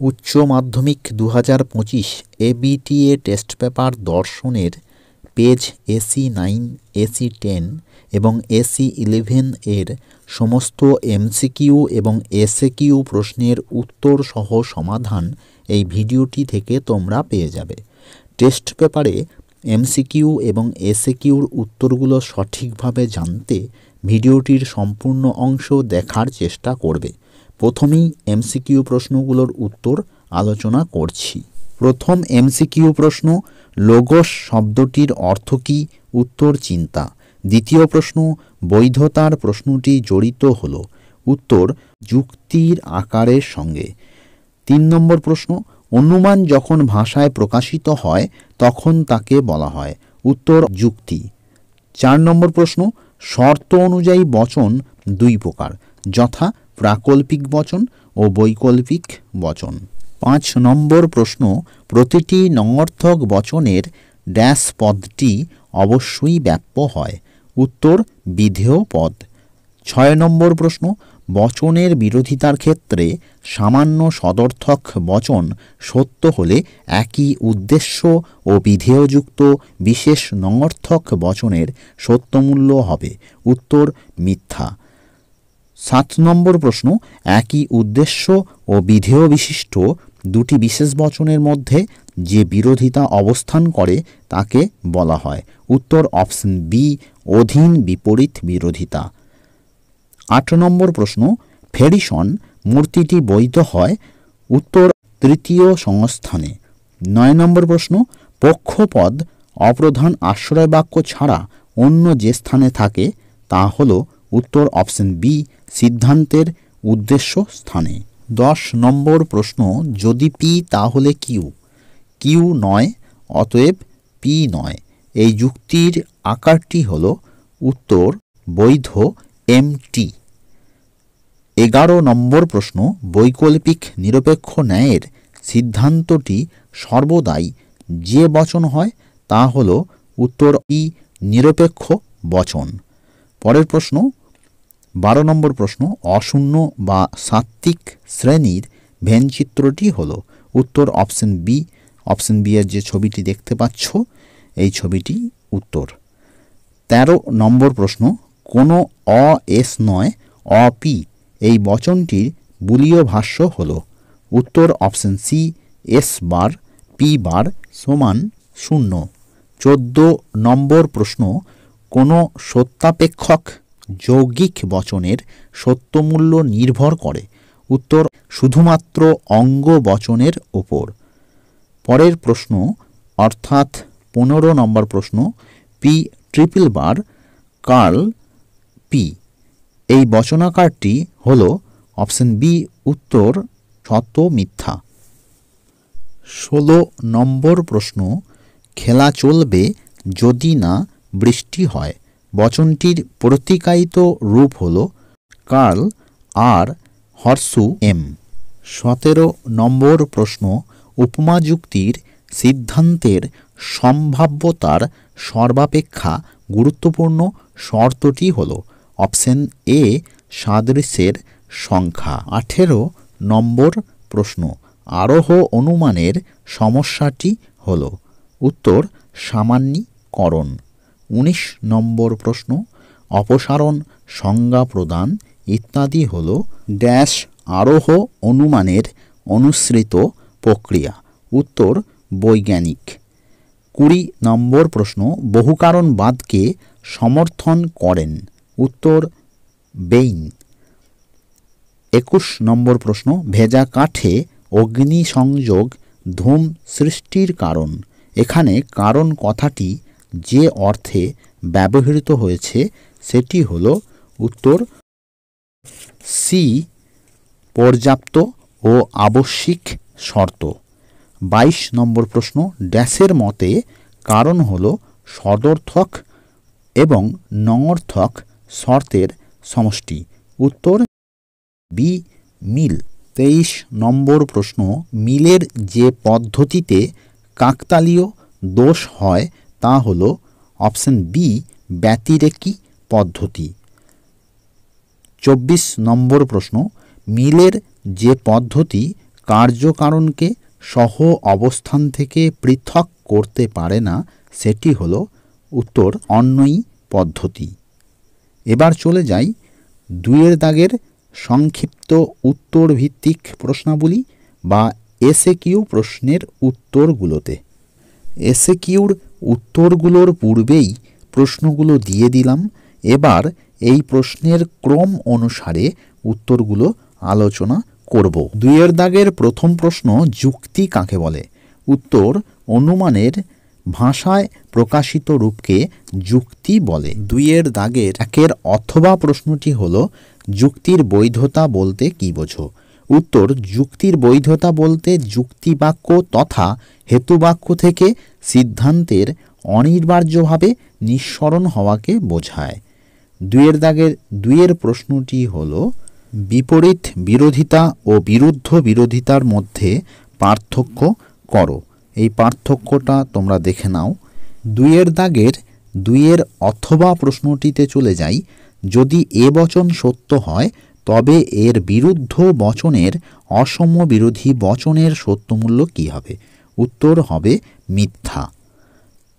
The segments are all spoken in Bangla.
উচ্চ মাধ্যমিক 2025 এবিটিএ টেস্ট পেপার দর্শনের পেজ AC9, AC10 এবং AC11 এর সমস্ত এমসিকিউ এবং এসএকিউ প্রশ্নের উত্তর সহ সমাধান এই ভিডিওটি থেকে তোমরা পেয়ে যাবে। টেস্ট পেপারে এমসিকিউ এবং এসএকিউর উত্তরগুলো সঠিকভাবে জানতে ভিডিওটির সম্পূর্ণ অংশ দেখার চেষ্টা করবে। প্রথমেই এমসিকিউ প্রশ্নগুলোর উত্তর আলোচনা করছি। প্রথম এমসিকিউ প্রশ্ন, লোগোস শব্দটির অর্থ কী? উত্তর চিন্তা। দ্বিতীয় প্রশ্ন, বৈধতার প্রশ্নটি জড়িত হল। উত্তর যুক্তির আকারের সঙ্গে। 3 নম্বর প্রশ্ন, অনুমান যখন ভাষায় প্রকাশিত হয় তখন তাকে বলা হয়। উত্তর যুক্তি। 4 নম্বর প্রশ্ন, শর্ত অনুযায়ী বচন 2 প্রকার, যথা প্রাকল্পিক বচন ও বৈকল্পিক বচন। 5 নম্বর প্রশ্ন, প্রতিটি নঙর্থক বচনের ড্যাশ পদটি অবশ্যই ব্যাপ্য হয়। উত্তর বিধেয় পদ। 6 নম্বর প্রশ্ন, বচনের বিরোধিতার ক্ষেত্রে সামান্য সদর্থক বচন সত্য হলে একই উদ্দেশ্য ও বিধেয়যুক্ত বিশেষ নঙর্থক বচনের সত্যমূল্য হবে। উত্তর মিথ্যা। 7 নম্বর প্রশ্ন, একই উদ্দেশ্য ও বিধেয় বিশিষ্ট দুটি বিশেষ বচনের মধ্যে যে বিরোধিতা অবস্থান করে তাকে বলা হয়। উত্তর অপশন বি, অধীন বিপরীত বিরোধিতা। 8 নম্বর প্রশ্ন, ফেডিশন মূর্তিটি বৈধ হয়। উত্তর তৃতীয় সংস্থানে। 9 নম্বর প্রশ্ন, পক্ষপদ অপ্রধান আশ্রয় বাক্য ছাড়া অন্য যে স্থানে থাকে তা হল। উত্তর অপশন বি, সিদ্ধান্তের উদ্দেশ্য স্থানে। 10 নম্বর প্রশ্ন, যদি পি তাহলে কিউ, কিউ নয় অতএব পি নয়, এই যুক্তির আকারটি হল। উত্তর বৈধ এমটি। 11 নম্বর প্রশ্ন, বৈকল্পিক নিরপেক্ষ ন্যায়ের সিদ্ধান্তটি সর্বদাই যে বচন হয় তা হল। উত্তর ই, নিরপেক্ষ বচন। পরের প্রশ্ন 12 নম্বর প্রশ্ন, অশূন্য বা সাত্ত্বিক শ্রেণীর ভেনচিত্রটি হল। উত্তর অপশন বি, অপশন বি এর যে ছবিটি দেখতে পাচ্ছ এই ছবিটি উত্তর। 13 নম্বর প্রশ্ন, কোনো এস নয় অপি, এই বচনটির বুলীয় ভাষ্য হল। উত্তর option C, S bar P bar সমান 0। 14 নম্বর প্রশ্ন, কোনো সত্যাপেক্ষক যৌগিক বচনের সত্যমূল্য নির্ভর করে। উত্তর শুধুমাত্র অঙ্গ বচনের ওপর। পরের প্রশ্ন অর্থাৎ 15 নম্বর প্রশ্ন, P triple bar curl P, এই বচনাকারটি হল। অপশন বি, উত্তর সত্য মিথ্যা। 16 নম্বর প্রশ্ন, খেলা চলবে যদি না বৃষ্টি হয়, বচনটির প্রতিকায়িত রূপ হল কার্ল আর হর্ষু এম। 17 নম্বর প্রশ্ন, উপমা যুক্তির সিদ্ধান্তের সম্ভাব্যতার সর্বাপেক্ষা গুরুত্বপূর্ণ শর্তটি হল। অপশন এ, সাদৃশ্যের সংখ্যা। 18 নম্বর প্রশ্ন, আরোহ অনুমানের সমস্যাটি হল। উত্তর সামান্যীকরণ। 19 নম্বর প্রশ্ন, অপসারণ সংজ্ঞা প্রদান ইত্যাদি হল ড্যাশ আরোহ অনুমানের অনুসৃত প্রক্রিয়া। উত্তর বৈজ্ঞানিক। 20 নম্বর প্রশ্ন, বহুকারণবাদকে সমর্থন করেন। উত্তর বেইন। 21 নম্বর প্রশ্ন, ভেজা কাঠে অগ্নিসংযোগ ধূম সৃষ্টির কারণ। এখানে কারণ কথাটি যে অর্থে ব্যবহৃত হয়েছে সেটি হল। উত্তর সি, পর্যাপ্ত ও আবশ্যিক শর্ত। 22 নম্বর প্রশ্ন, ড্যাশের মতে কারণ হল সদর্থক এবং নঙর্থক শর্তের সমষ্টি। উত্তর বি, মিল। 23 নম্বর প্রশ্ন, মিলের যে পদ্ধতিতে কাকতালীয় দোষ হয় তা হল। অপশন বি, ব্যতিরেকী পদ্ধতি। 24 নম্বর প্রশ্ন, মিলের যে পদ্ধতি কার্যকারণকে সহ অবস্থান থেকে পৃথক করতে পারে না, সেটি হলো উত্তর অন্যই পদ্ধতি। এবার চলে যাই 2 দাগের সংক্ষিপ্ত উত্তর ভিত্তিক প্রশ্নাবলী বা এসএকিউ প্রশ্নের উত্তরগুলোতে। এসএকিউর উত্তরগুলোর পূর্বেই প্রশ্নগুলো দিয়ে দিলাম। এবার এই প্রশ্নের ক্রম অনুসারে উত্তরগুলো আলোচনা করব। 2 দাগের প্রথম প্রশ্ন, যুক্তি কাকে বলে? উত্তর, অনুমানের ভাষায় প্রকাশিত রূপকে যুক্তি বলে। 2 দাগের 1 অথবা প্রশ্নটি হলো, যুক্তির বৈধতা বলতে কি বোঝো? উত্তর, যুক্তির বৈধতা বলতে যুক্তিবাক্য তথা হেতুবাক্য থেকে সিদ্ধান্তের অনিবার্যভাবে নিঃসরণ হওয়াকে বোঝায়। 2 দাগের 2 প্রশ্নটি হলো, বিপরীত বিরোধিতা ও বিরুদ্ধ বিরোধিতার মধ্যে পার্থক্য করো। এই পার্থক্যটা তোমরা দেখে নাও। 2 দাগের 2 অথবা প্রশ্নটিতে চলে যাই, যদি এ বচন সত্য হয় তবে এর বিরুদ্ধ বচনের অসম বিরোধী বচনের সত্যমূল্য কী হবে? উত্তর হবে মিথ্যা।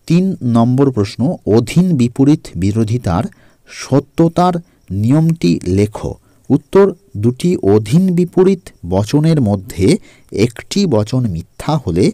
3 নম্বর প্রশ্ন, অধীন বিপরীত বিরোধিতার সত্যতার নিয়মটি লেখো। উত্তর, দুটি অধীন বিপরীত বচনের মধ্যে একটি বচন মিথ্যা হলে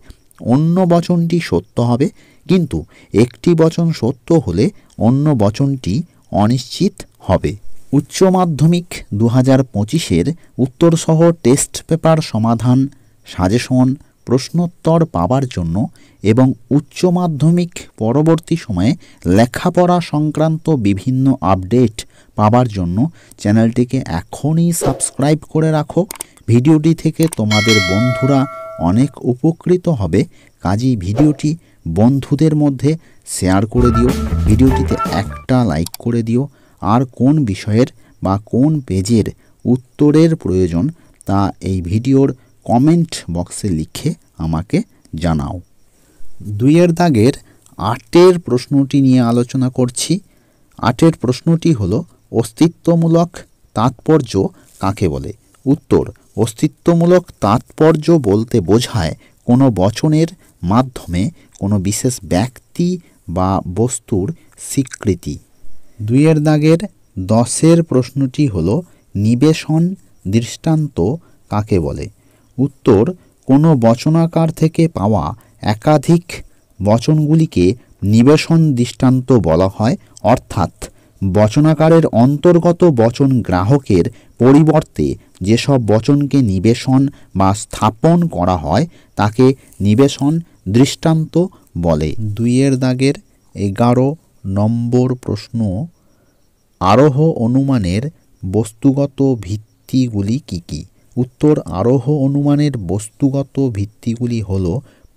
অন্য বচনটি সত্য হবে, কিন্তু একটি বচন সত্য হলে অন্য বচনটি অনিশ্চিত হবে। উচ্চ মাধ্যমিক 2025-এর উত্তরসহ টেস্ট পেপার সমাধান, সাজেশন, প্রশ্নোত্তর পাবার জন্য এবং উচ্চ মাধ্যমিক পরবর্তী সময়ে লেখাপড়া সংক্রান্ত বিভিন্ন আপডেট পাবার জন্য চ্যানেলটিকে এখনই সাবস্ক্রাইব করে রাখো। ভিডিওটি থেকে তোমাদের বন্ধুরা অনেক উপকৃত হবে, কাজেই ভিডিওটি বন্ধুদের মধ্যে শেয়ার করে দিও। ভিডিওটিতে একটা লাইক করে দিও। আর কোন বিষয়ের বা কোন পেজের উত্তরের প্রয়োজন তা এই ভিডিওর কমেন্ট বক্সে লিখে আমাকে জানাও। 2 দাগের 8 প্রশ্নটি নিয়ে আলোচনা করছি। 8 প্রশ্নটি হলো, অস্তিত্বমূলক তাৎপর্য কাকে বলে? উত্তর, অস্তিত্বমূলক তাৎপর্য বলতে বোঝায় কোনো বচনের মাধ্যমে কোনো বিশেষ ব্যক্তি বা বস্তুর স্বীকৃতি। 2 দাগের 10 প্রশ্নটি হলো, নিবেশন দৃষ্টান্ত কাকে বলে? উত্তর, কোনো বচনাকার থেকে পাওয়া একাধিক বচনগুলিকে নিবেশন দৃষ্টান্ত বলা হয়, অর্থাৎ বচনাকারের অন্তর্গত বচন গ্রাহকের পরিবর্তে যেসব বচনকে নিবেশন বা স্থাপন করা হয় তাকে নিবেশন দৃষ্টান্ত বলে। 2 দাগের 11 নম্বর প্রশ্ন, আরোহ অনুমানের বস্তুগত ভিত্তিগুলি কি কি? উত্তর, আরোহ অনুমানের বস্তুগত ভিত্তিগুলি হল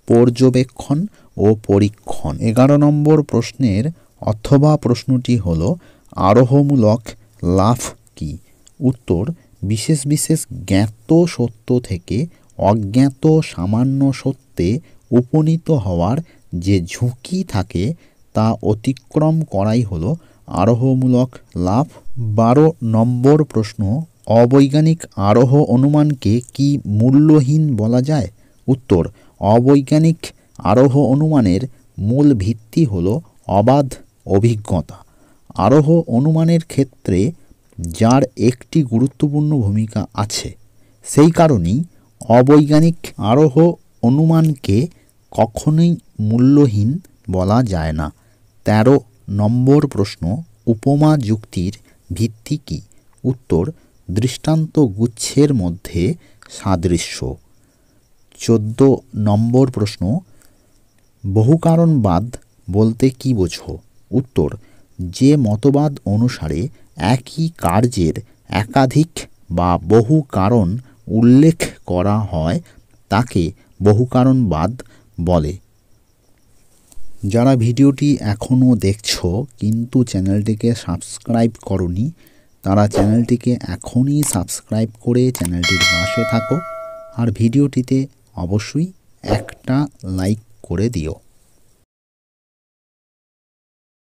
পর্যবেক্ষণ ও পরীক্ষণ। 11 নম্বর প্রশ্নের অথবা প্রশ্নটি হল, আরোহমূলক লাভ কি? উত্তর, বিশেষ বিশেষ জ্ঞাত সত্য থেকে অজ্ঞাত সামান্য সত্যে উপনীত হওয়ার যে ঝুঁকি থাকে তা অতিক্রম করাই হলো আরোহমূলক লাভ। 12 নম্বর প্রশ্ন, অবৈজ্ঞানিক আরোহ অনুমানকে কি মূল্যহীন বলা যায়? উত্তর, অবৈজ্ঞানিক আরোহ অনুমানের মূল ভিত্তি হল অবাধ অভিজ্ঞতা। আরোহ অনুমানের ক্ষেত্রে যার একটি গুরুত্বপূর্ণ ভূমিকা আছে, সেই কারণেই অবৈজ্ঞানিক আরোহ অনুমানকে কখনোই মূল্যহীন বলা যায় না। 13 নম্বর প্রশ্ন, উপমা যুক্তির ভিত্তি কি? উত্তর, দৃষ্টান্ত গুচ্ছের মধ্যে সাদৃশ্য। 14 নম্বর প্রশ্ন, বহুকারণবাদ বলতে কি বোঝো? উত্তর, যে মতবাদ অনুসারে একই কার্যের একাধিক বা বহু কারণ উল্লেখ করা হয় তাকে বহুকারণবাদ বলে। যারা ভিডিওটি এখনও দেখছো কিন্তু চ্যানেলটিকে সাবস্ক্রাইব করনি, তারা চ্যানেলটিকে এখনই সাবস্ক্রাইব করে চ্যানেলটির পাশে থাকো আর ভিডিওটিতে অবশ্যই একটা লাইক করে দিও।